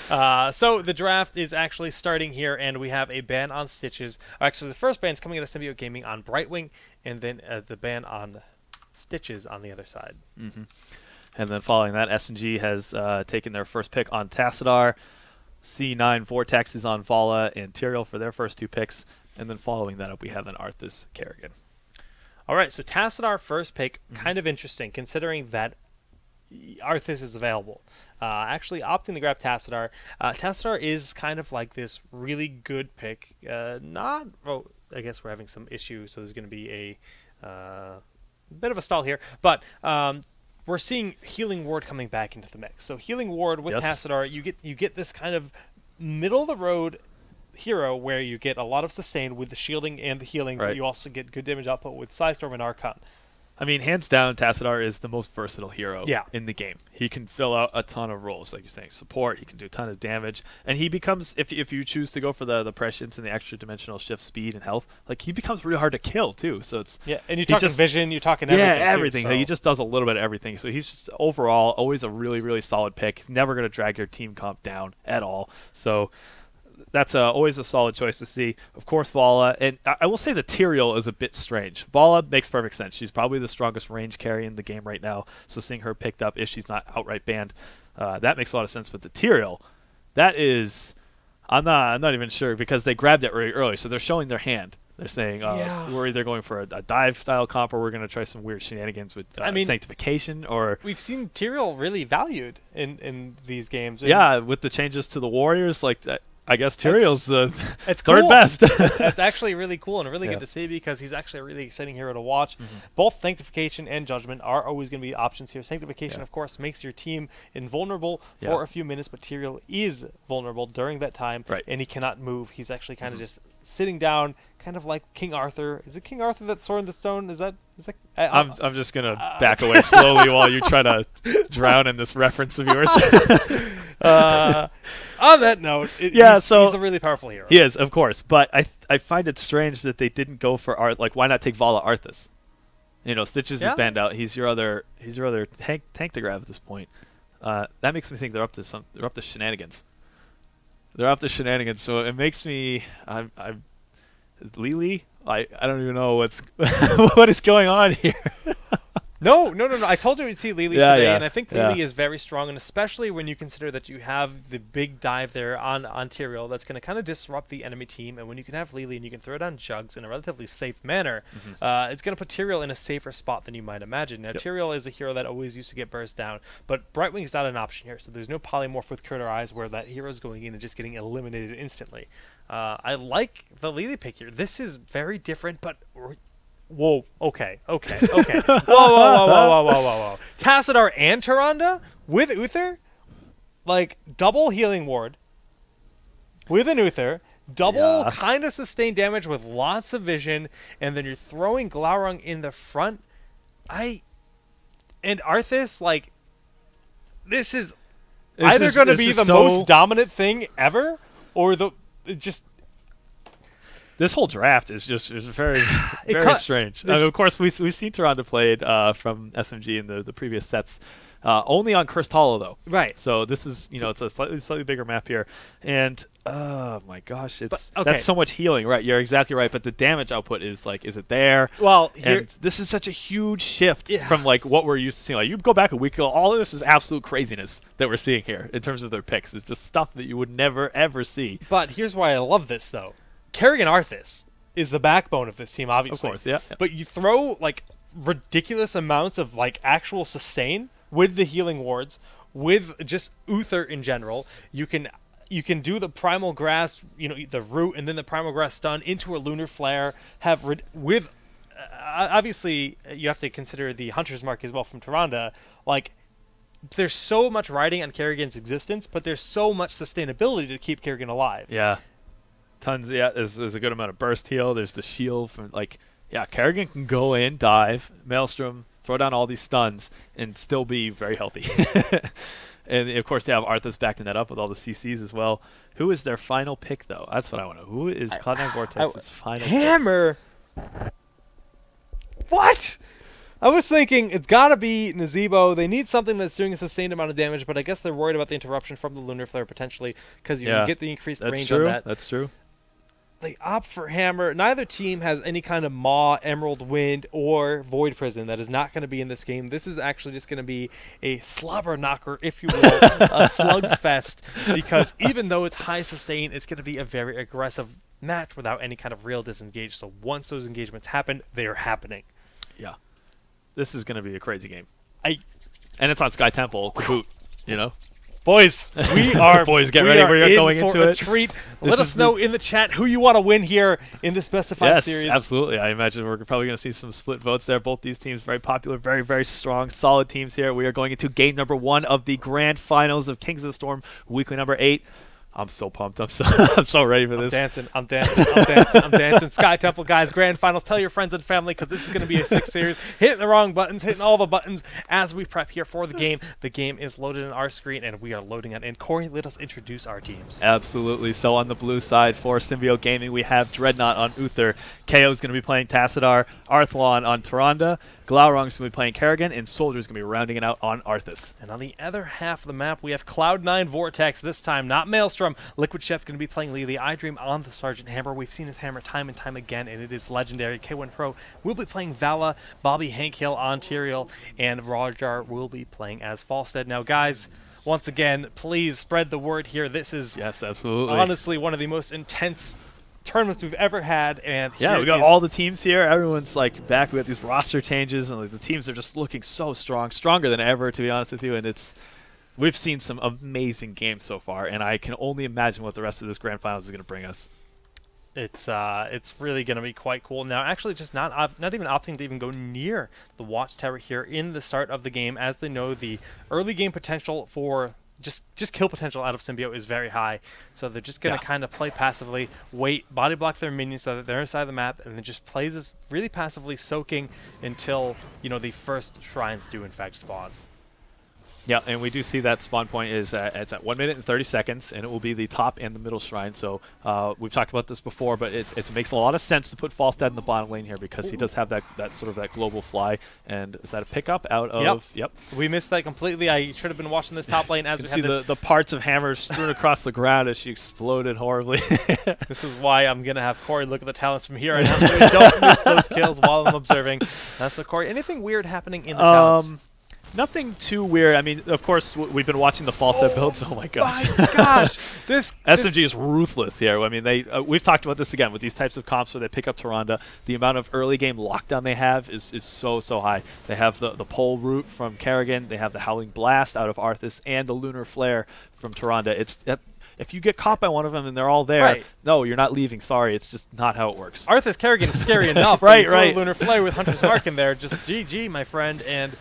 So the draft is actually starting here, and we have a ban on Stitches. Actually, the first ban is coming out of Symbiote Gaming on Brightwing, and then the ban on Stitches on the other side. And then following that, S&G has taken their first pick on Tassadar. C9 Vortex is on Vala and Tyrael for their first 2 picks. And then following that up, we have an Arthas Kerrigan. All right, so Tassadar first pick, kind of interesting, considering that Arthas is available. Actually opting to grab Tassadar. Tassadar is kind of like this really good pick. I guess we're having some issues, so there's going to be a bit of a stall here. But we're seeing Healing Ward coming back into the mix. So Healing Ward with Tassadar, you get this kind of middle-of-the-road hero where you get a lot of sustain with the shielding and the healing, but you also get good damage output with Sidestorm and Archon. I mean, hands down, Tassadar is the most versatile hero in the game. He can fill out a ton of roles, like you're saying, support. He can do a ton of damage, and he becomes, if you choose to go for the prescience and the extra dimensional shift, speed and health, like he becomes really hard to kill too. So it's and you're talking vision, you're talking everything. Yeah, everything. Too, so. He just does a little bit of everything. So he's just overall always a really solid pick. He's never going to drag your team comp down at all. So that's always a solid choice to see. Of course, Vala. And I will say the Tyrael is a bit strange. Vala makes perfect sense. She's probably the strongest range carry in the game right now. So seeing her picked up if she's not outright banned, that makes a lot of sense. But the Tyrael, that is, I'm not even sure because they grabbed it really early. So they're showing their hand. They're saying we're either going for a dive style comp or we're going to try some weird shenanigans with sanctification. Or we've seen Tyrael really valued in these games. Yeah, with the changes to the warriors, like that. I guess Tyrael's the third cool. best. That's actually really cool and really good to see because he's actually a really exciting hero to watch. Both Sanctification and Judgment are always going to be options here. Sanctification, of course, makes your team invulnerable for a few minutes, but Tyrael is vulnerable during that time, and he cannot move. He's actually kind of just sitting down, kind of like King Arthur. Is it King Arthur that Sword in the Stone? Is that? I'm just gonna back away slowly while you try to drown in this reference of yours. On that note, he's a really powerful hero. He is, of course, but I find it strange that they didn't go for like why not take Vala Arthas? You know, Stitches is banned out. He's your other tank to grab at this point. That makes me think they're up to shenanigans. They're up to shenanigans, so it makes me is Lily? I don't even know what is going on here. No. I told you we'd see Lily today, and I think Lily is very strong, and especially when you consider that you have the big dive there on Tyrael, that's going to kind of disrupt the enemy team, and when you can have Lily and you can throw down Jugs in a relatively safe manner, it's going to put Tyrael in a safer spot than you might imagine. Now, Tyrael is a hero that always used to get burst down, but Brightwing's not an option here, so there's no polymorph with Critter Eyes where that hero's going in and just getting eliminated instantly. I like the Lily pick here. This is very different, but... Whoa, okay. Whoa. Tassadar and Tyrande with Uther? Like, double Healing Ward with an Uther, double kind of sustained damage with lots of vision, and then you're throwing Glaurung in the front. And Arthas, like, this is either going to be the most dominant thing ever, or this whole draft is very strange. I mean, of course, we've seen Tyrande played from SMG in the previous sets, only on Cursed Hollow though. Right. So this is it's a slightly bigger map here, and oh my gosh, that's so much healing. Right, you're exactly right. But the damage output is it there? Well, and this is such a huge shift from like what we're used to seeing. Like you go back a week ago, all of this is absolute craziness that we're seeing here in terms of their picks. It's just stuff that you would never ever see. But here's why I love this though. Kerrigan Arthas is the backbone of this team, obviously. Of course, But you throw like ridiculous amounts of like actual sustain with the healing wards, with just Uther in general. You can do the Primal Grasp, the root, and then the Primal Grasp stun into a Lunar Flare. Obviously, you have to consider the Hunter's Mark as well from Tyrande. Like, there's so much riding on Kerrigan's existence, but there's so much sustainability to keep Kerrigan alive. Yeah. Tons, there's a good amount of burst heal. There's the shield from Kerrigan can go in, dive, Maelstrom, throw down all these stuns, and still be very healthy. And of course, they have Arthas backing that up with all the CCs as well. Who is their final pick, though? That's what I want to know. Who is Cloud9 Vortex's final Hammer? pick? What? I was thinking it's got to be Nazebo. They need something that's doing a sustained amount of damage, but I guess they're worried about the interruption from the Lunar Flare potentially because you get the increased range on that. That's true. They opt for Hammer. Neither team has any kind of Maw, Emerald Wind, or Void Prison. That is not going to be in this game. This is actually just going to be a slobber knocker, if you will, a slugfest, because even though it's high sustain, it's going to be a very aggressive match without any kind of real disengage. So once those engagements happen, they are happening. Yeah. This is going to be a crazy game. And it's on Sky Temple to boot, you know? Boys, we are boys. Get ready. We're going into it. Treat. Let us know in the chat who you want to win here in this best of 5 series. Yes, absolutely. I imagine we're probably going to see some split votes there. Both these teams very popular, very, very strong, solid teams here. We are going into game number 1 of the grand finals of Kings of the Storm, weekly number 8. I'm so pumped. I'm so ready for this. I'm dancing. Sky Temple, guys, grand finals. Tell your friends and family because this is going to be a 6 series. Hitting the wrong buttons, hitting all the buttons as we prep here for the game. The game is loaded in our screen, and we are loading it in. Corey, let us introduce our teams. Absolutely. So on the blue side for Symbiote Gaming, we have Dreadnought on Uther. KO is going to be playing Tassadar. Arthlon on Tyrande. Glaurung is going to be playing Kerrigan, and Soldier is going to be rounding it out on Arthas. And on the other half of the map, we have Cloud9 Vortex, this time not Maelstrom. Liquid Chef's going to be playing Lily iDream on the Sergeant Hammer. We've seen his hammer time and time again, and it is legendary. K1 Pro will be playing Vala, Bobby Hankhill on Tyrael, and Rajar will be playing as Falstead. Now, guys, once again, please spread the word here. This is honestly one of the most intense tournaments we've ever had, and yeah, we got all the teams here. Everyone's like back. We got these roster changes, and like, the teams are just looking so strong, stronger than ever, to be honest with you. And we've seen some amazing games so far, and I can only imagine what the rest of this grand finals is going to bring us. It's really going to be quite cool. Now, actually, just not even opting to even go near the watchtower here in the start of the game, as they know the early game potential for just kill potential out of Symbiote is very high, so they're just going to kind of play passively, wait, body block their minions so that they're inside the map, and then just plays this really passively, soaking until the first shrines do in fact spawn. Yeah, and we do see that spawn point is it's at 1 minute and 30 seconds, and it will be the top and the middle shrine. So we've talked about this before, but it makes a lot of sense to put Falstad in the bottom lane here because he does have that sort of that global fly. And is that a pickup out of? Yep. We missed that completely. I should have been watching this top lane as we see the parts of Hammer strewn across the ground as she exploded horribly. This is why I'm gonna have Corey look at the talents from here on out, so we don't miss those kills while I'm observing. So Corey, anything weird happening in the talents? Nothing too weird. I mean, of course, we've been watching the Falstad builds. Oh my gosh! My gosh, this SMG is ruthless here. I mean, we've talked about this again with these types of comps where they pick up Tyrande. The amount of early game lockdown they have is so high. They have the pole route from Kerrigan. They have the Howling Blast out of Arthas and the Lunar Flare from Tyrande. If you get caught by one of them and they're all there, no, you're not leaving. Sorry, it's just not how it works. Arthas Kerrigan is scary enough. Right. Lunar Flare with Hunter's Mark in there, just GG, my friend. And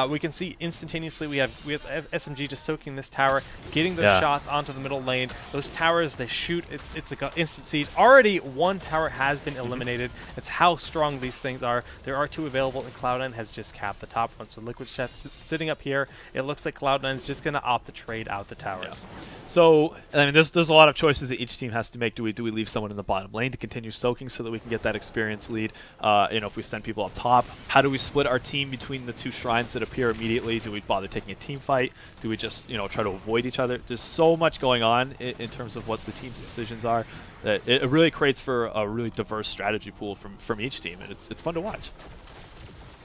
we can see instantaneously we have SMG just soaking this tower, getting those shots onto the middle lane. Those towers, they shoot. It's like an instant siege. Already one tower has been eliminated. It's how strong these things are. There are 2 available, and Cloud9 has just capped the top one. So Liquid Chef sitting up here. It looks like Cloud9 is just going to opt to trade out the towers. Yeah. So I mean, there's a lot of choices that each team has to make. Do we leave someone in the bottom lane to continue soaking so that we can get that experience lead? If we send people up top, how do we split our team between the 2 shrines that appear immediately? Do we bother taking a team fight? Do we just try to avoid each other? There's so much going on in terms of what the team's decisions are that it really creates for a really diverse strategy pool from each team, and it's fun to watch.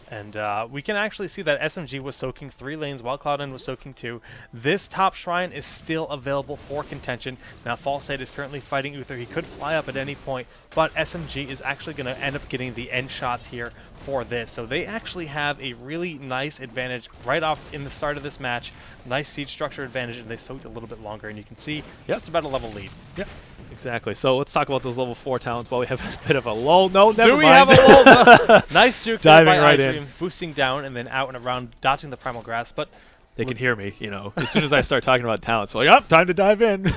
And we can actually see that SMG was soaking 3 lanes while Cloud9 was soaking 2. This top shrine is still available for contention. Now, Falstad is currently fighting Uther. He could fly up at any point, but SMG is actually going to end up getting the end shots here for this. So they actually have a really nice advantage right off in the start of this match. Nice siege structure advantage, and they soaked a little bit longer. And you can see just about a level lead. Yep. Exactly. So let's talk about those level 4 talents while we have a bit of a lull. No, never mind. Do we have a lull? Nice juke diving by right in, boosting down and then out and around, dodging the primal grass. But they can hear me, As soon as I start talking about talents, so like, time to dive in.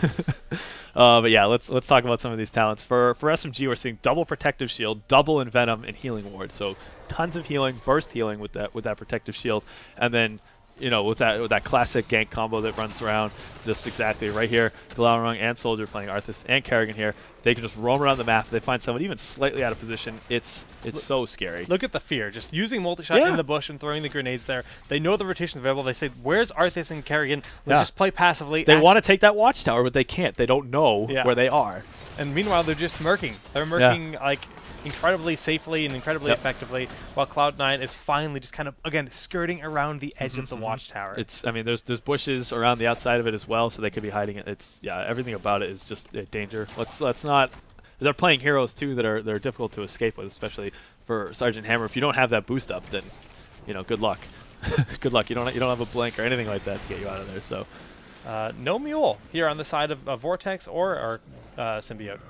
But yeah, let's talk about some of these talents. For SMG, we're seeing double protective shield, double envenom, and healing ward. So tons of healing, burst healing with that protective shield, and then with that classic gank combo that runs around just exactly right here. Glaurung and Soldier playing Arthas and Kerrigan here. they can just roam around the map. If they find someone even slightly out of position, it's so scary. Look at the fear. Just using multi-shot in the bush and throwing the grenades there. They know the rotation is available. They say, where's Arthas and Kerrigan? Let's just play passively. They want to take that watchtower, but they can't. They don't know where they are. And meanwhile, they're just murking. They're murking like incredibly safely and incredibly effectively, while Cloud9 is finally just kind of, again, skirting around the edge of the watchtower. I mean, there's bushes around the outside of it as well, so they could be hiding it. Everything about it is just a danger. Let's not. They're playing heroes too that are difficult to escape with, especially for Sergeant Hammer. If you don't have that boost up, then good luck. Good luck. You don't have a blink or anything like that to get you out of there. So no mule here on the side of Vortex or Symbiote.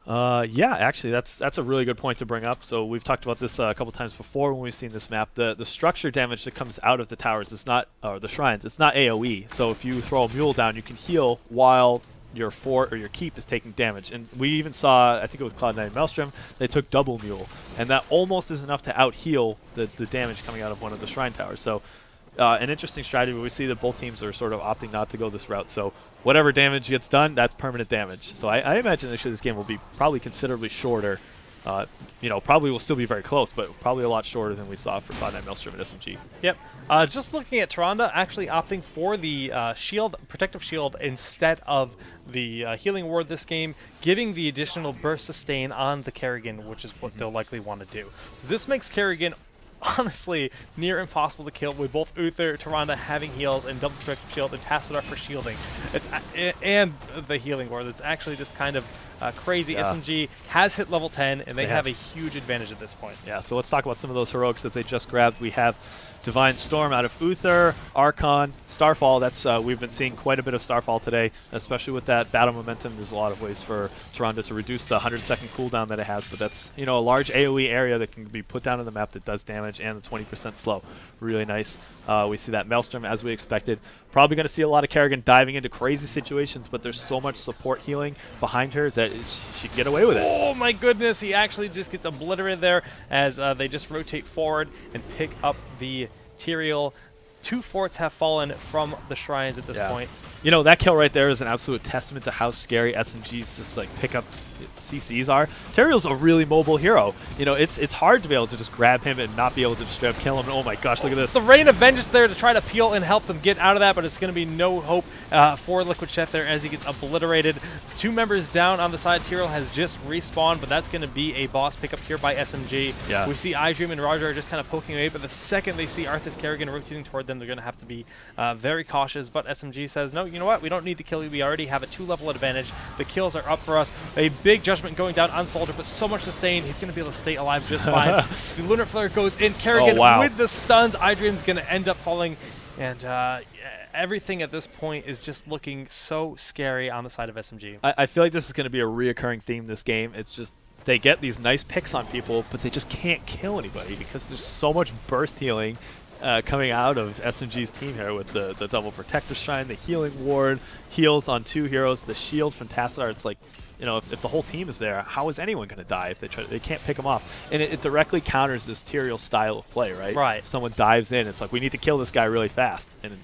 Yeah, actually, that's a really good point to bring up. So we've talked about this a couple times before when we've seen this map. The structure damage that comes out of the towers is not, or the shrines, it's not AoE. So if you throw a mule down, you can heal while your fort or your keep is taking damage. And we even saw, I think it was Cloud9 Maelstrom, they took double mule, and that almost is enough to out heal the damage coming out of one of the shrine towers. So an interesting strategy, but we see that both teams are sort of opting not to go this route. So whatever damage gets done, that's permanent damage. So I imagine actually this game will be probably considerably shorter. Probably will still be very close, but probably a lot shorter than we saw for Cloud9 Maelstrom and SMG. Yep. Just looking at Tyrande actually opting for the protective shield instead of the healing ward this game, giving the additional burst sustain on the Kerrigan, which is what they'll likely want to do. So this makes Kerrigan honestly near impossible to kill, with both Uther, Tyrande having heals and double protective shield, and Tassadar for shielding. And the healing ward. It's actually just kind of crazy. SMG has hit level 10, and they have a huge advantage at this point. Yeah, so let's talk about some of those heroics that they just grabbed. We have Divine Storm out of Uther, Archon, Starfall. That's we've been seeing quite a bit of Starfall today, especially with that battle momentum. There's a lot of ways for Tyrande to reduce the 100-second cooldown that it has, but that's a large AoE area that can be put down on the map that does damage, and the 20% slow. Really nice. We see that Maelstrom as we expected. Probably going to see a lot of Kerrigan diving into crazy situations, but there's so much support healing behind her that she can get away with it. Oh my goodness, he actually just gets obliterated there as they just rotate forward and pick up the Tyrael. 2 forts have fallen from the shrines at this point. That kill right there is an absolute testament to how scary SMG's just like pickup CCs are. Tyrael's a really mobile hero. It's hard to be able to just grab him and not be able to just straight up kill him. And oh my gosh, look at this. The Rain of Vengeance there to try to peel and help them get out of that, but it's going to be no hope for Liquid Chef there as he gets obliterated. 2 members down on the side. Tyrael has just respawned, but that's going to be a boss pickup here by SMG. Yeah. We see iDream and Roger are just kind of poking away, but the second they see Arthas Kerrigan rotating toward them, they're going to have to be very cautious. But SMG says, no, you know what? We don't need to kill you. We already have a 2-level advantage. The kills are up for us. A big judgment going down on Soldier, but so much sustain. He's going to be able to stay alive just fine. The Lunar Flare goes in. Kerrigan with the stuns. iDream's going to end up falling. And everything at this point is just looking so scary on the side of SMG. I feel like this is going to be a reoccurring theme this game. It's just they get these nice picks on people, but they just can't kill anybody because there's so much burst healing coming out of SMG's team here with the double protector shrine, the healing ward, heals on 2 heroes, the shield from Tassadar. It's like, if the whole team is there, how is anyone going to die if they can't pick them off? And it directly counters this Tyrael style of play, right? Right. If someone dives in, it's like, we need to kill this guy really fast. And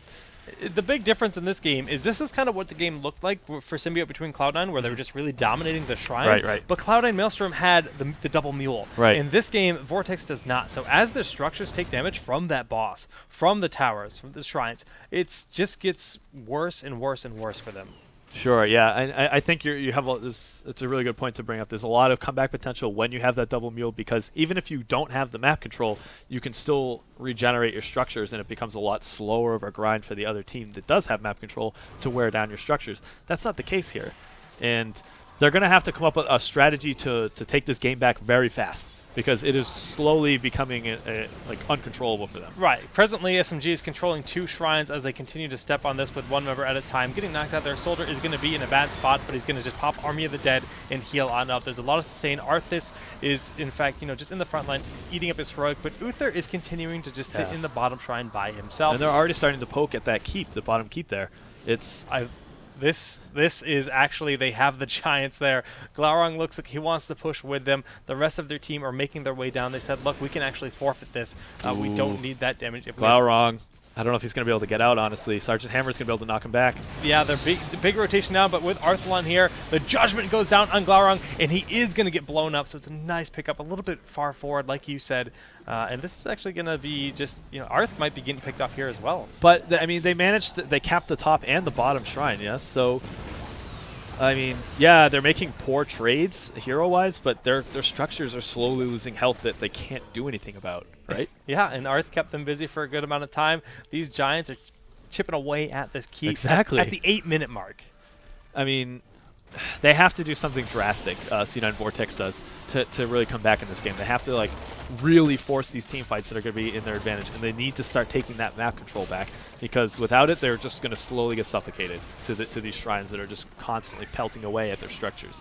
the big difference in this game is this is kind of what the game looked like for Symbiote between Cloud9, where they were just really dominating the shrines. Right. But Cloud9 Maelstrom had the double mule. Right. In this game, Vortex does not. So as their structures take damage from that boss, from the towers, from the shrines, it just gets worse and worse and worse for them. Sure, yeah, and I think you have this. It's a really good point to bring up. There's a lot of comeback potential when you have that double mule, because even if you don't have the map control, you can still regenerate your structures, and it becomes a lot slower of a grind for the other team that does have map control to wear down your structures. That's not the case here, and they're going to have to come up with a strategy to take this game back very fast, because it is slowly becoming like uncontrollable for them. Right. Presently, SMG is controlling 2 shrines as they continue to step on this with 1 member at a time. Getting knocked out there, Soldier is going to be in a bad spot, but he's going to just pop Army of the Dead and heal on up. There's a lot of sustain. Arthas is, in fact, just in the front line, eating up his heroic, but Uther is continuing to just sit in the bottom shrine by himself. And they're already starting to poke at that keep, the bottom keep there. This is actually, they have the Giants there. Glaurung looks like he wants to push with them. The rest of their team are making their way down. They said, look, we can actually forfeit this. We don't need that damage. Glaurung. I don't know if he's going to be able to get out, honestly. Sergeant Hammer's going to be able to knock him back. Yeah, they're big rotation now, but with Arthalon here, the Judgment goes down on Glaurung, and he is going to get blown up, so it's a nice pickup, a little bit far forward, like you said. And this is actually going to be just, Arth might be getting picked off here as well. But, I mean, they managed to, they capped the top and the bottom shrine, yes? So, I mean, yeah, they're making poor trades hero-wise, but their structures are slowly losing health that they can't do anything about, right? Yeah, and Arth kept them busy for a good amount of time. These Giants are chipping away at this keep exactly at the 8-minute mark. I mean, they have to do something drastic, C9 Vortex does, to really come back in this game. They have to, like, really force these team fights that are going to be in their advantage, and they need to start taking that map control back, because without it, they're just going to slowly get suffocated to these shrines that are just constantly pelting away at their structures.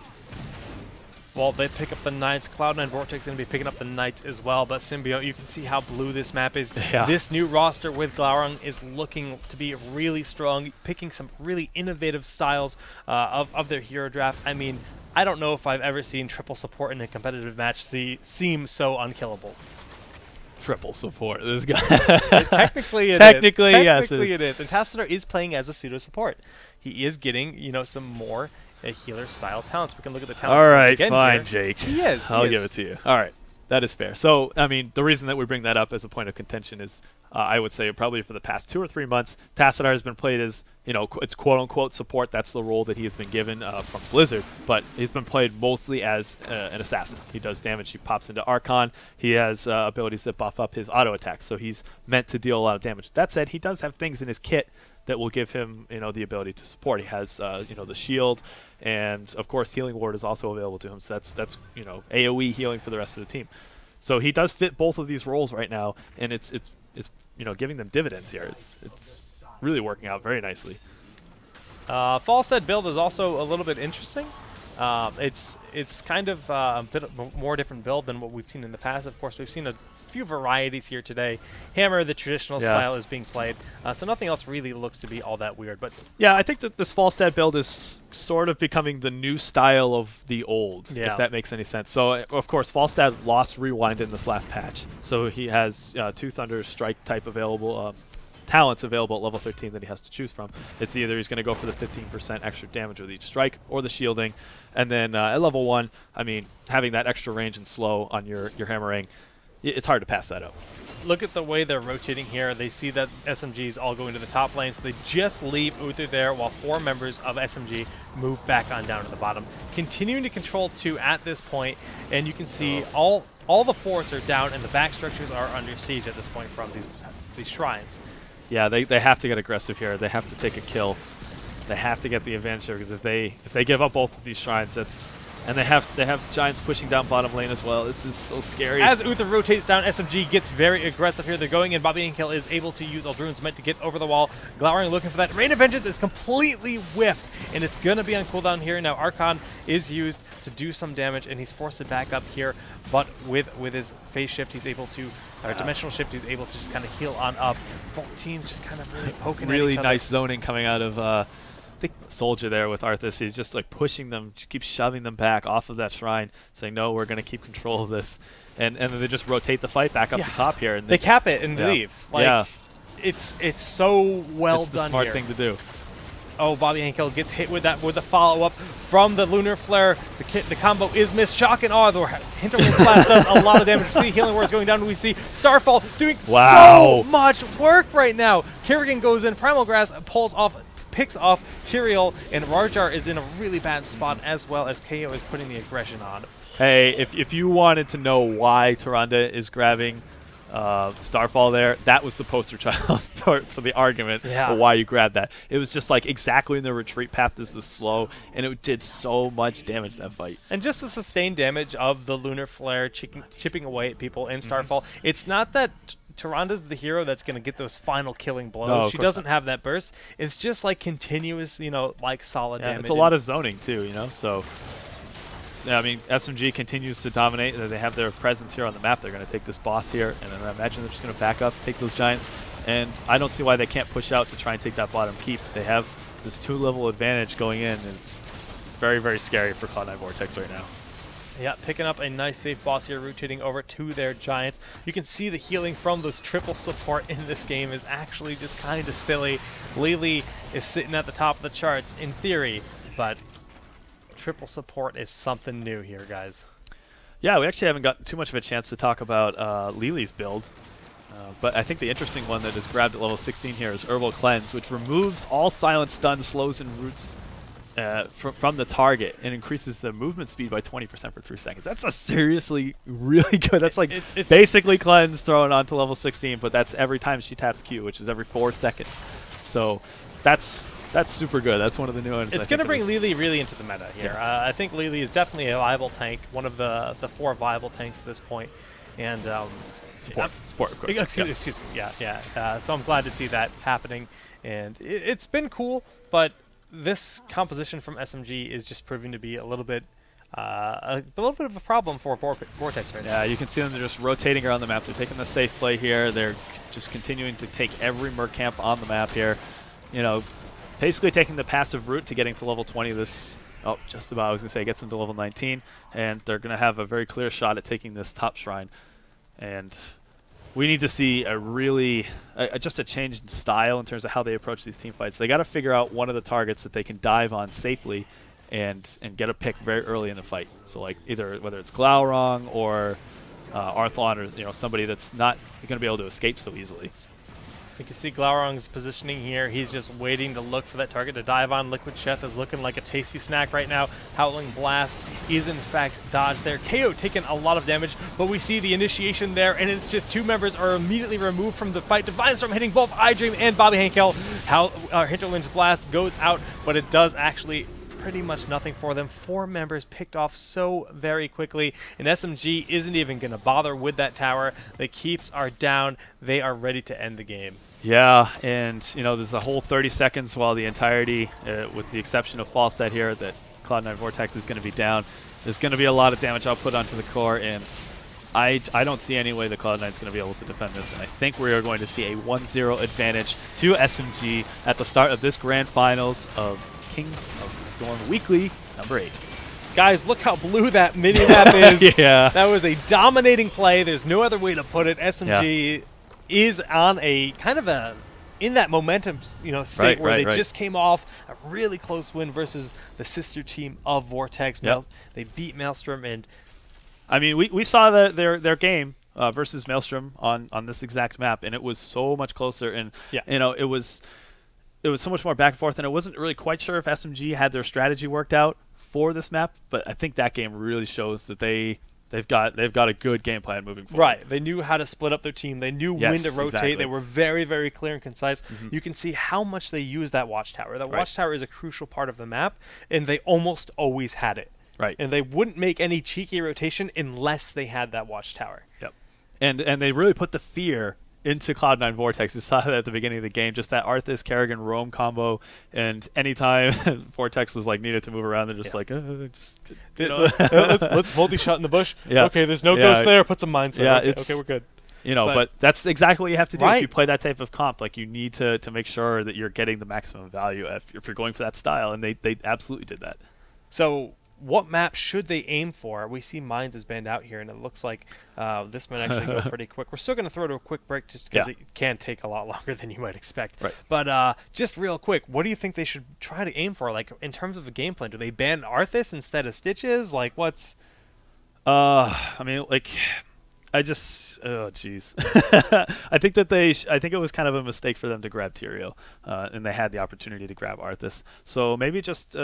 Well, they pick up the Knights. Cloud9 Vortex is going to be picking up the Knights as well, but Symbiote, you can see how blue this map is. Yeah. This new roster with Glaurung is looking to be really strong, picking some really innovative styles of their hero draft. I mean, I don't know if I've ever seen triple support in a competitive match seem so unkillable. Triple support, this guy. Technically, it Technically, is. yes. Technically, it is. And Tassadar is playing as a pseudo support. He is getting, some more healer style talents. We can look at the talents. All right, again fine, here. Jake. He is. I'll give it to you. All right, that is fair. So, I mean, the reason that we bring that up as a point of contention is, I would say, probably for the past 2 or 3 months, Tassadar has been played as, it's quote-unquote support. That's the role that he has been given from Blizzard. But he's been played mostly as an assassin. He does damage. He pops into Archon. He has abilities that buff up his auto attacks. So he's meant to deal a lot of damage. That said, he does have things in his kit that will give him, the ability to support. He has, the shield, and of course, Healing Ward is also available to him. So that's AOE healing for the rest of the team. So he does fit both of these roles right now, and it's giving them dividends here. It's really working out very nicely. Falstead build is also a little bit interesting. It's kind of a bit more different build than what we've seen in the past. Of course, we've seen a few varieties here today. Hammer, the traditional style, is being played, so nothing else really looks to be all that weird. But yeah, I think that this Falstad build is sort of becoming the new style of the old, if that makes any sense. So, of course, Falstad lost Rewind in this last patch, so he has 2 Thunder Strike type available, talents available at level 13 that he has to choose from. It's either he's going to go for the 15% extra damage with each strike or the shielding, and then at level 1, I mean, having that extra range and slow on your hammering, it's hard to pass that up. Look at the way they're rotating here. They see that SMG is all going to the top lane, so they just leave Uther there while 4 members of SMG move back on down to the bottom. Continuing to control 2 at this point, and you can see all the forts are down and the back structures are under siege at this point from these shrines. Yeah, they have to get aggressive here. They have to take a kill. They have to get the advantage here, because if they give up both of these shrines, and they have Giants pushing down bottom lane as well. This is so scary. As Uther rotates down, SMG gets very aggressive here. They're going in. Bobby Kill is able to use Aldruin's Might to get over the wall. Glaurung looking for that. Rain of Vengeance is completely whiffed, and it's going to be on cooldown here. Now Archon is used to do some damage, and he's forced to back up here. But with his phase shift, he's able to, or dimensional shift, he's able to just kind of heal on up. Both teams just kind of really poking at each other. Really nice zoning coming out of the Soldier there with Arthas. He's just like pushing them, keeps shoving them back off of that shrine, saying, no, we're going to keep control of this. And then they just rotate the fight back up to top here. And they cap it and leave. Like, it's so well done. It's the smart thing to do. Oh, Bobby Hankel gets hit with that, with the follow-up from the Lunar Flare. The combo is missed. Shock and Awe. The Hinterland Blast does a lot of damage. We see Healing Ward's going down. We see Starfall doing so much work right now. Kerrigan goes in. Primal Grass picks off Tyrael, and Rarjar is in a really bad spot, as well as KO is putting the aggression on. Hey, if you wanted to know why Tyrande is grabbing Starfall there, that was the poster child for the argument for why you grabbed that. It was just like exactly in the retreat path is the slow, and it did so much damage that fight. And just the sustained damage of the Lunar Flare chipping away at people in Starfall. It's not that Tyranda's the hero that's going to get those final killing blows. No, she doesn't have that burst. It's just like continuous, like solid damage. It's a lot of zoning too, so I mean, SMG continues to dominate. They have their presence here on the map. They're going to take this boss here, and then I imagine they're just going to back up, take those Giants, and I don't see why they can't push out to try and take that bottom keep. They have this 2-level advantage going in, and it's very, very scary for Cloud9 Vortex right now. Yeah, picking up a nice safe boss here, rotating over to their Giants. You can see the healing from those triple support in this game is actually just kind of silly. Lily is sitting at the top of the charts in theory, but triple support is something new here, guys. Yeah, we actually haven't got too much of a chance to talk about Lily's build. But I think the interesting one that is grabbed at level 16 here is Herbal Cleanse, which removes all silent stun, slows, and roots from the target and increases the movement speed by 20% for 3 seconds. That's a seriously really good. That's like it's basically Cleanse thrown onto level 16, but that's every time she taps Q, which is every 4 seconds. So that's super good. That's one of the new ones. It's going to bring Lily really into the meta here. Yeah. I think Lily is definitely a viable tank, one of the 4 viable tanks at this point. And support, of course. Excuse me. Yeah. So I'm glad to see that happening, and it's been cool, but this composition from SMG is just proving to be a little bit of a problem for Vortex right now. Yeah, you can see them. They're just rotating around the map. They're taking the safe play here. They're just continuing to take every Merc camp on the map here. You know, basically taking the passive route to getting to level 20. This, just about, I was going to say, gets them to level 19. And they're going to have a very clear shot at taking this top shrine. And we need to see a really, just a change in style in terms of how they approach these team fights. They got to figure out one of the targets that they can dive on safely and get a pick very early in the fight. So like either whether it's Glaurung or Arthlon or somebody that's not going to be able to escape so easily. You can see Glaurung's positioning here. He's just waiting to look for that target to dive on. Liquid Chef is looking like a tasty snack right now. Howling Blast is in fact dodged there. KO taking a lot of damage, but we see the initiation there, and it's just 2 members are immediately removed from the fight. Divine Storm hitting both iDream and Bobby Henkel. Hinterland's Blast goes out, but it does actually pretty much nothing for them. 4 members picked off so very quickly, and SMG isn't even going to bother with that tower. The keeps are down. They are ready to end the game. Yeah, and there's a whole 30 seconds while the entirety, with the exception of Falstad here, that Cloud9 Vortex is going to be down. There's going to be a lot of damage output onto the core, and I don't see any way the Cloud9 is going to be able to defend this, and I think we are going to see a 1-0 advantage to SMG at the start of this grand finals of Kings of the Storm Weekly number 8. Guys, look how blue that mini-map is. Yeah. That was a dominating play. There's no other way to put it. SMG is on a kind of in that momentum state where they just came off a really close win versus the sister team of Vortex. They beat Maelstrom, and I mean we saw their game versus Maelstrom on this exact map, and it was so much closer, and it was so much more back and forth, and I wasn't really quite sure if SMG had their strategy worked out for this map, but I think that game really shows that they've got a good game plan moving forward. Right. They knew how to split up their team. They knew when to rotate. Exactly. They were very, very clear and concise. You can see how much they use that watchtower. That watchtower is a crucial part of the map, and they almost always had it. Right. And they wouldn't make any cheeky rotation unless they had that watchtower. Yep. And they really put the fear into Cloud9 Vortex. You saw that at the beginning of the game, just that Arthas, Kerrigan, Roam combo, and anytime Vortex was needed to move around, they're just let's multi-shot in the bush. Yeah. Okay, there's no ghost there. Put some mines there. Yeah, okay, we're good. But that's exactly what you have to do if you play that type of comp. You need to make sure that you're getting the maximum value if you're going for that style, and they absolutely did that. So what map should they aim for? We see Mines is banned out here, and it looks like this might actually go pretty quick. We're still going to throw to a quick break just because it can take a lot longer than you might expect. Right. But just real quick, what do you think they should try to aim for? In terms of a game plan, do they ban Arthas instead of Stitches? What's... I mean, I just... Oh, jeez. I think it was kind of a mistake for them to grab Tyrael, and they had the opportunity to grab Arthas. So maybe just...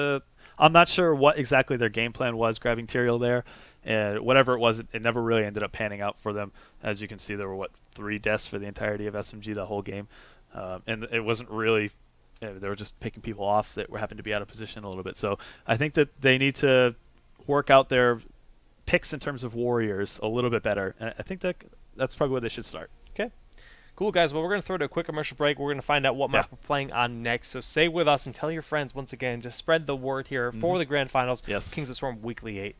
I'm not sure what exactly their game plan was grabbing Tyrael there, and whatever it was, it never really ended up panning out for them. As you can see, there were 3 deaths for the entirety of SMG the whole game, and it wasn't really. They were just picking people off that happened to be out of position a little bit. So I think that they need to work out their picks in terms of warriors a little bit better, and I think that's probably where they should start. Okay. Cool, guys. Well, we're going to throw to a quick commercial break. We're going to find out what map we're playing on next. So stay with us and tell your friends once again. Just spread the word here for the grand finals. Yes. Kings of Storm Weekly 8.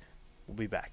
We'll be back.